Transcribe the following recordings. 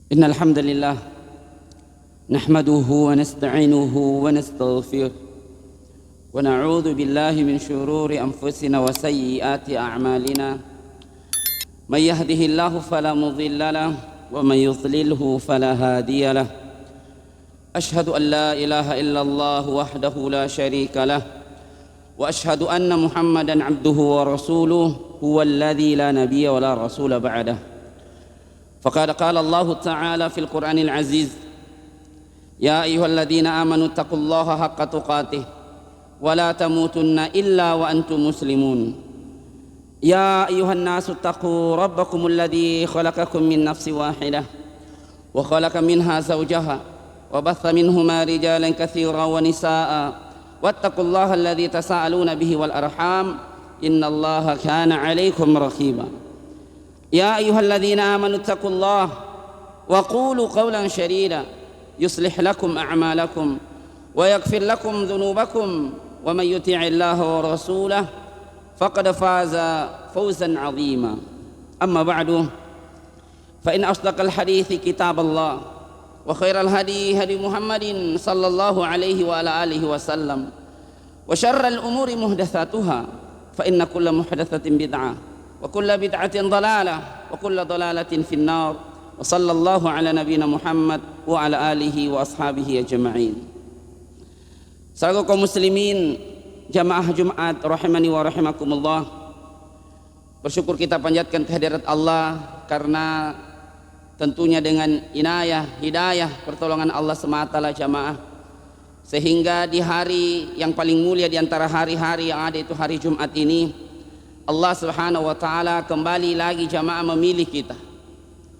إن الحمد لله نحمده ونستعينه ونستغفره ونعوذ بالله من شرور أنفسنا وسيئات أعمالنا. من يهده الله فلا مضل له ومن يضلله فلا هادي له. أشهد أن لا إله إلا الله وحده لا شريك له وأشهد أن محمدا عبده ورسوله هو الذي لا نبي ولا رسول بعده. فقد قال الله تعالى في القرآن العزيز: يا أيها الذين آمنوا اتقوا الله حق تقاته ولا تموتن إلا وأنتم مسلمون. يا أيها الناس اتقوا ربكم الذي خلقكم من نفس واحدة وخلق منها زوجها وبث منهما رجالا كثيرا ونساء واتقوا الله الذي تساءلون به والأرحام إن الله كان عليكم رقيبا. يا أيها الذين آمنوا اتقوا الله وقولوا قولا سديدا يصلح لكم أعمالكم ويغفر لكم ذنوبكم ومن يطع الله ورسوله فقد فاز فوزا عظيما. أما بعد فإن أصدق الحديث كتاب الله وخير الهدي هدي محمد صلى الله عليه وعلى آله وسلم وشر الأمور محدثاتها فإن كل محدثة بدعة وكل بدعة ضلالة وكل ضلالة في النار. وصلى الله على نبينا Muhammad wa ala alihi wa ashabihi ajma'in. Saudara kaum muslimin jamaah Jumat rahimani wa rahimakumullah, bersyukur kita panjatkan kehadirat Allah karena tentunya dengan inayah, hidayah, pertolongan Allah semata lah jamaah, sehingga di hari yang paling mulia di antara hari-hari yang ada, itu hari Jumat ini, Allah Subhanahu wa taala kembali lagi jamaah memilih kita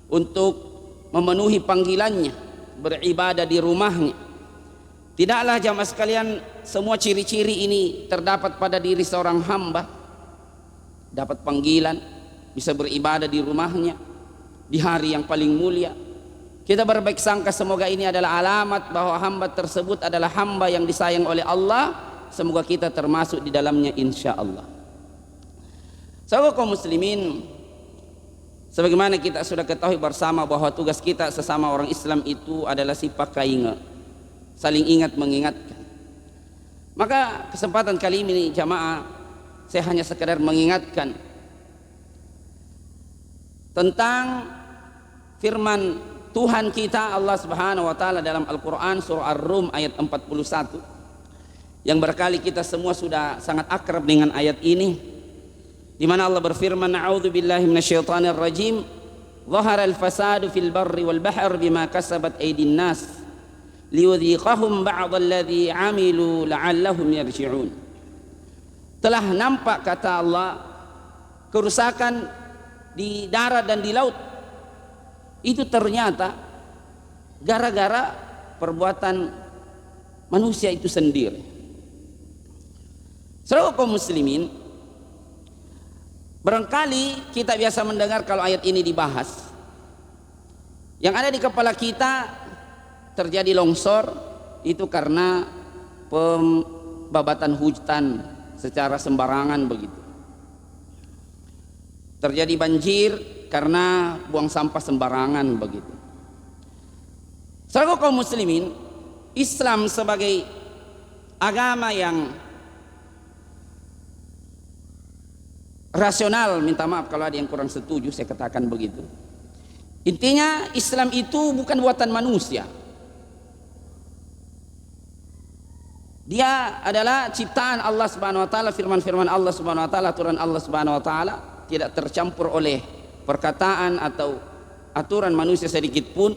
untuk memenuhi panggilannya, beribadah di rumahnya. Tidaklah jamaah sekalian semua ciri-ciri ini terdapat pada diri seorang hamba, dapat panggilan, bisa beribadah di rumahnya di hari yang paling mulia. Kita berbaik sangka semoga ini adalah alamat bahwa hamba tersebut adalah hamba yang disayang oleh Allah. Semoga kita termasuk di dalamnya insya Allah. Saudara kaum muslimin, sebagaimana kita sudah ketahui bersama bahwa tugas kita sesama orang Islam itu adalah sifat kainga, saling ingat mengingatkan. Maka kesempatan kali ini jamaah, saya hanya sekedar mengingatkan tentang firman Tuhan kita Allah Subhanahu wa taala dalam Al-Qur'an surah Ar-Rum ayat 41, yang barangkali kita semua sudah sangat akrab dengan ayat ini, di mana Allah berfirman: A'udzubillahi minasyaitonir rajim. Dhahara al-fasadu fil barri wal bahr bima kasabat aydin nas liyudhiqahum ba'dalladzi 'amilu la'allahum yarji'un. Telah nampak, kata Allah, kerusakan di darat dan di laut. Itu ternyata gara-gara perbuatan manusia itu sendiri. Saudara kaum muslimin, barangkali kita biasa mendengar kalau ayat ini dibahas, yang ada di kepala kita terjadi longsor itu karena pembabatan hutan secara sembarangan begitu. Terjadi banjir karena buang sampah sembarangan begitu. Saudara kaum muslimin, Islam sebagai agama yang rasional, minta maaf kalau ada yang kurang setuju saya katakan begitu. Intinya Islam itu bukan buatan manusia. Dia adalah ciptaan Allah Subhanahu wa taala, firman-firman Allah Subhanahu wa taala, aturan Allah Subhanahu wa taala, tidak tercampur oleh perkataan atau aturan manusia sedikit pun.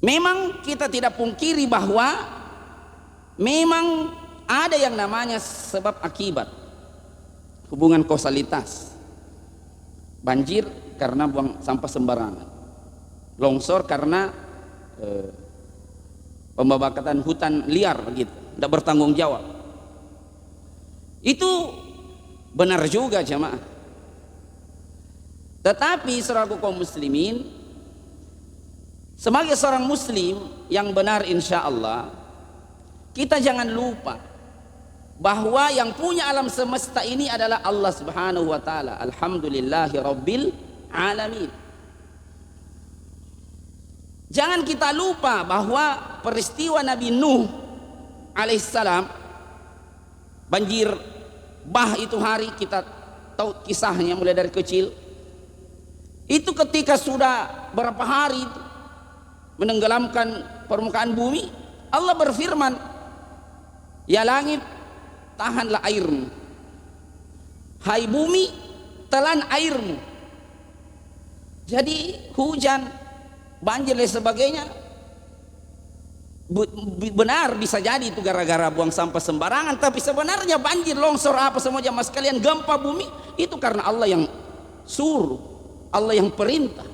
Memang kita tidak pungkiri bahwa memang ada yang namanya sebab akibat, hubungan kausalitas. Banjir karena buang sampah sembarangan, longsor karena pembabatan hutan liar begitu, tidak bertanggung jawab. Itu benar juga jamaah. Tetapi saudaraku kaum muslimin, sebagai seorang muslim yang benar insya Allah, kita jangan lupa bahwa yang punya alam semesta ini adalah Allah Subhanahu wa taala. Alhamdulillahi rabbil alamin. Jangan kita lupa bahwa peristiwa Nabi Nuh alaihissalam, banjir bah itu hari, kita tahu kisahnya mulai dari kecil. Itu ketika sudah berapa hari itu menenggelamkan permukaan bumi, Allah berfirman, ya langit, tahanlah airmu, hai bumi, telan airmu. Jadi hujan, banjir dan sebagainya benar bisa jadi itu gara-gara buang sampah sembarangan, tapi sebenarnya banjir, longsor, apa semua jamaah sekalian, gempa bumi itu karena Allah yang suruh, Allah yang perintah.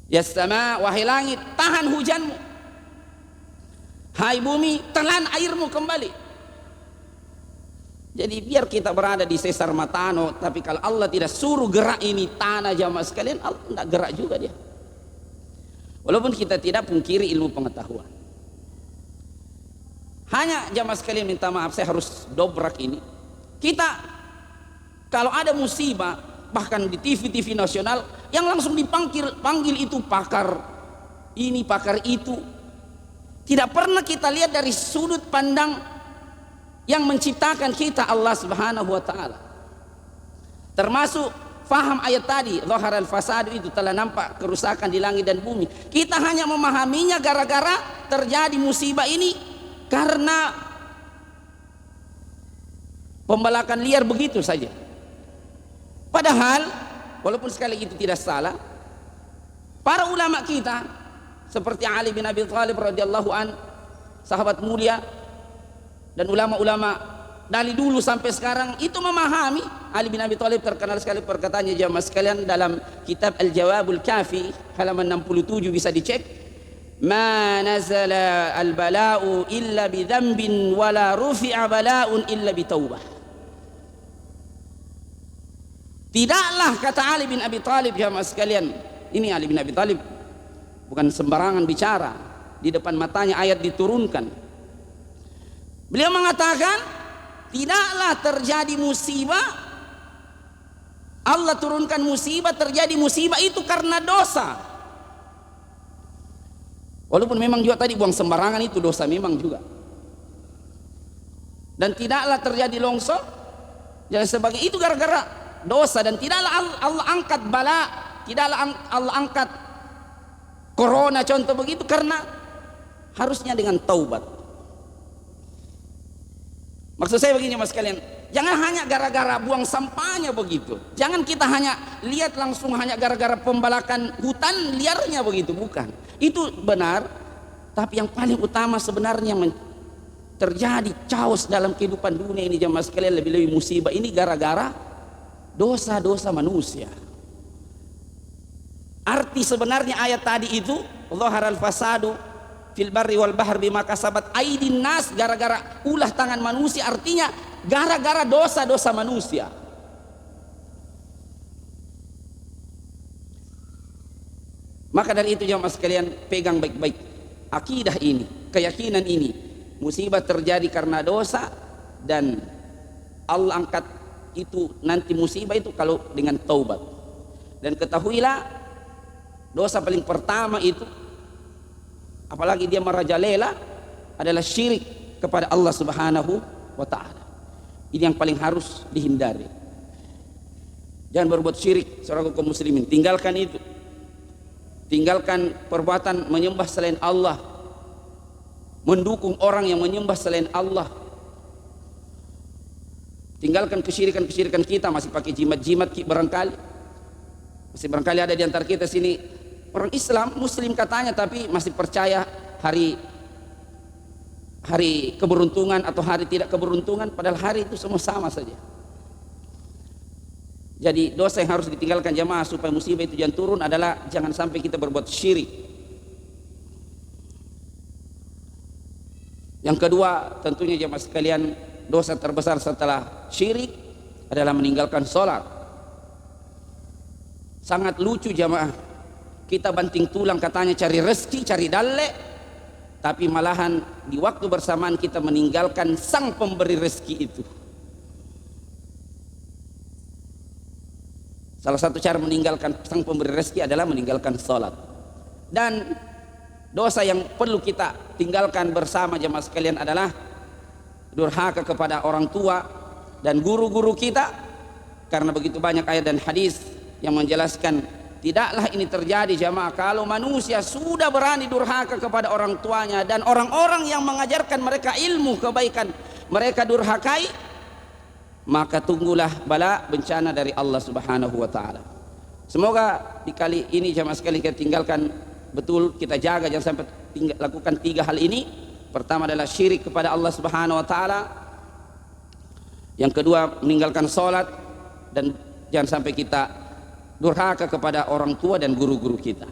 Ya sama, wahai langit, tahan hujanmu, hai bumi, telan airmu kembali. Jadi biar kita berada di sesar matano, tapi kalau Allah tidak suruh gerak ini tanah jamaah sekalian, Allah tidak gerak juga dia. Walaupun kita tidak pungkiri ilmu pengetahuan. Hanya jamaah sekalian minta maaf, saya harus dobrak ini. Kita kalau ada musibah, bahkan di TV-TV nasional, yang langsung panggil itu pakar ini, pakar itu. Tidak pernah kita lihat dari sudut pandang yang menciptakan kita, Allah Subhanahu wa taala. Termasuk faham ayat tadi, zaharal fasadu, itu telah nampak kerusakan di langit dan bumi. Kita hanya memahaminya gara-gara terjadi musibah ini karena pembalakan liar begitu saja. Padahal walaupun sekali itu tidak salah, para ulama kita seperti Ali bin Abi Thalib radhiyallahu an, sahabat mulia, dan ulama-ulama dari dulu sampai sekarang itu memahami. Ali bin Abi Thalib terkenal sekali perkataannya jamaah sekalian dalam kitab Al-Jawabul Kafi halaman 67, bisa dicek. Ma nazala al-bala'u illa bi dzambin wa la rufi'a bala'un illa bi taubah. Tidaklah, kata Ali bin Abi Thalib jamaah sekalian, ini Ali bin Abi Thalib bukan sembarangan bicara, di depan matanya ayat diturunkan. Beliau mengatakan, tidaklah terjadi musibah, Allah turunkan musibah, terjadi musibah itu karena dosa. Walaupun memang juga tadi buang sembarangan itu dosa memang juga. Dan tidaklah terjadi longsor dan sebagainya itu gara-gara dosa. Dan tidaklah Allah angkat bala, tidaklah Allah angkat corona contoh begitu karena harusnya dengan taubat. Maksud saya begini mas kalian, jangan hanya gara-gara buang sampahnya begitu. Jangan kita hanya lihat langsung hanya gara-gara pembalakan hutan liarnya begitu, bukan. Itu benar, tapi yang paling utama sebenarnya terjadi chaos dalam kehidupan dunia ini jamaah sekalian, lebih-lebih musibah ini gara-gara dosa-dosa manusia. Arti sebenarnya ayat tadi itu, zaharal fasadu fil barri wal bahr bima kasabat aydin nas, gara-gara ulah tangan manusia, artinya gara-gara dosa-dosa manusia. Maka dari itu jamaah sekalian, pegang baik-baik akidah ini, keyakinan ini. Musibah terjadi karena dosa dan Allah angkat itu nanti musibah itu kalau dengan taubat. Dan ketahuilah, dosa paling pertama itu, apalagi dia merajalela, adalah syirik kepada Allah Subhanahu wa ta'ala. Ini yang paling harus dihindari. Jangan berbuat syirik, saudara kaum muslimin. Tinggalkan itu. Tinggalkan perbuatan menyembah selain Allah, mendukung orang yang menyembah selain Allah. Tinggalkan kesyirikan-kesyirikan kita, masih pakai jimat-jimat barangkali. Masih barangkali ada di antara kita sini orang Islam, Muslim katanya, tapi masih percaya hari keberuntungan atau hari tidak keberuntungan, padahal hari itu semua sama saja. Jadi dosa yang harus ditinggalkan jamaah supaya musibah itu jangan turun adalah jangan sampai kita berbuat syirik. Yang kedua, tentunya jamaah sekalian, dosa terbesar setelah syirik adalah meninggalkan sholat. Sangat lucu jamaah, kita banting tulang katanya cari rezeki, cari dalle, tapi malahan di waktu bersamaan kita meninggalkan sang pemberi rezeki itu. Salah satu cara meninggalkan sang pemberi rezeki adalah meninggalkan sholat. Dan dosa yang perlu kita tinggalkan bersama jemaah sekalian adalah durhaka kepada orang tua dan guru-guru kita, karena begitu banyak ayat dan hadis yang menjelaskan tidaklah ini terjadi jemaah kalau manusia sudah berani durhaka kepada orang tuanya dan orang-orang yang mengajarkan mereka ilmu kebaikan mereka durhakai, maka tunggulah bala bencana dari Allah Subhanahu wa taala. Semoga di kali ini jemaah sekalian kita tinggalkan betul, kita jaga jangan sampai lakukan 3 hal ini. Pertama adalah syirik kepada Allah Subhanahu wa taala. Yang kedua meninggalkan salat, dan jangan sampai kita durhaka kepada orang tua dan guru-guru kita.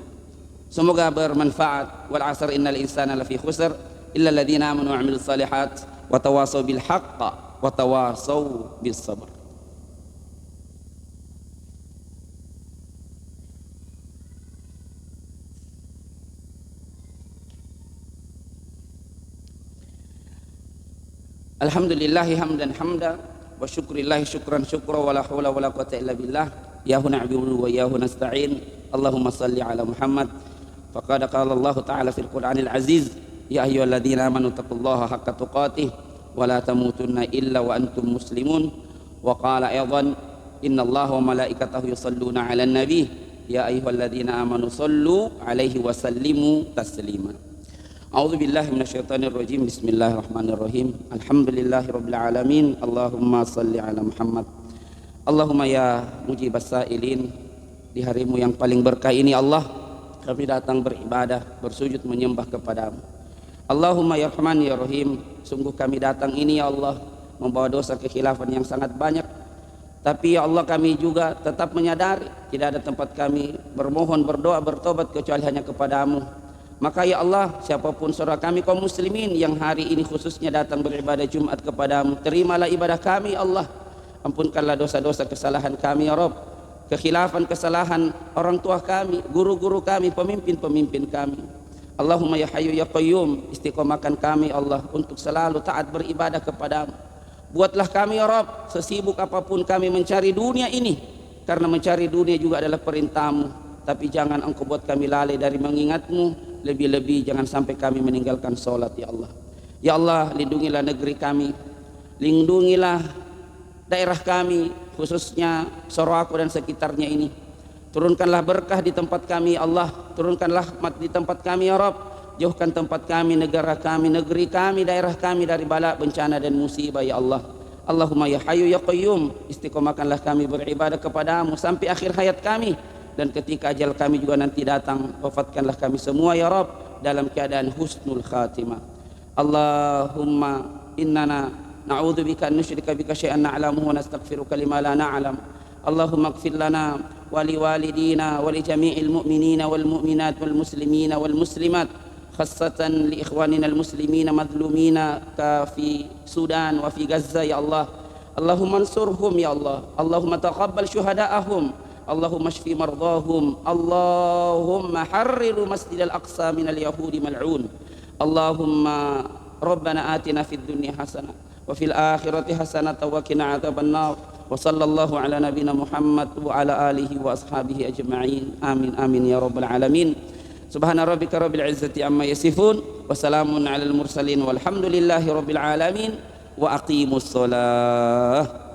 Semoga bermanfaat. Wal 'asr innal insana lafi khusr illa alladziina aamanu wa 'amilus shalihat wa tawassaw bil haqq wa tawassaw bis sabr. Alhamdulillahi hamdan hamda wa syukrillahi syukran syukra wa la hawla wa la quwwata illa billah. Iyahu na'budu wa iyahu nasta'in. Allahumma salli ala Muhammad. Faqad qala Allah ta'ala fil Qur'anil Aziz, ya ayyuhalladzina amanu taqullaha haqqa tuqatih wa la tamutunna illa wa antum muslimun. Wa qala aidan innallaha wa malaikatahu yusalluna 'alan nabi ya ayyuhalladzina amanu sallu 'alaihi wa sallimu taslima. A'udzu billahi minasyaitonir rajim. Bismillahirrahmanirrahim. Alhamdulillahirabbil alamin. Allahumma shalli ala Muhammad. Allahumma ya mujibas sailin, di harimu yang paling berkah ini Allah, kami datang beribadah, bersujud menyembah kepadamu. Allahumma ya Rahman ya Rahim, sungguh kami datang ini ya Allah membawa dosa kekhilafan yang sangat banyak, tapi ya Allah kami juga tetap menyadari tidak ada tempat kami bermohon, berdoa, bertobat kecuali hanya kepadamu. Maka ya Allah, siapapun saudara kami kaum muslimin yang hari ini khususnya datang beribadah Jumat kepadamu, terimalah ibadah kami Allah. Ampunkanlah dosa-dosa kesalahan kami ya Rabb, kekhilafan kesalahan orang tua kami, guru-guru kami, pemimpin-pemimpin kami. Allahumma ya Hayyu ya Qayyum, istiqomahkan kami Allah untuk selalu taat beribadah kepadamu. Buatlah kami ya Rabb sesibuk apapun kami mencari dunia ini, karena mencari dunia juga adalah perintahmu. Tapi jangan engkau buat kami lalai dari mengingatmu, lebih-lebih jangan sampai kami meninggalkan sholat ya Allah. Ya Allah, lindungilah negeri kami, lindungilah daerah kami, khususnya Sorowako dan sekitarnya ini. Turunkanlah berkah di tempat kami ya Allah, turunkanlah rahmat di tempat kami ya Rabb. Jauhkan tempat kami, negara kami, negeri kami, daerah kami dari bala, bencana dan musibah ya Allah. Allahumma ya Hayyu ya Qayyum, istiqomahkanlah kami beribadah kepadamu sampai akhir hayat kami, dan ketika ajal kami juga nanti datang, wafatkanlah kami semua ya Rabb dalam keadaan husnul khatimah. Allahumma innana na'udzubika an nusyrika bika syai'an na'lamuhu wa nastaghfiruka lima la na'lam. Allahumma ighfir lana wa liwalidina wa li jami'il mu'minina wal mu'minat wal muslimina wal muslimat, khassatan li ikhwanina al muslimina madhlumina ka fi Sudan wa fi Gaza ya Allah. Allahumma ansurhum ya Allah. Allahumma taqabbal syuhada'ahum. Allahumma shfi mardahum. Allahumma harriru masjidal aqsa minal yahudi mal'un. Allahumma rabbana atina fid dunya hasanah wa fil akhirati hasanah wa qina adzabannar. Wa sallallahu ala nabiyyina Muhammad wa ala alihi wa ashabihi ajma'in. Amin amin ya rabbal alamin. Subhana rabbika rabbil izzati amma yasifun wa salamun alal mursalin walhamdulillahi rabbil alamin. Wa aqimus shalah.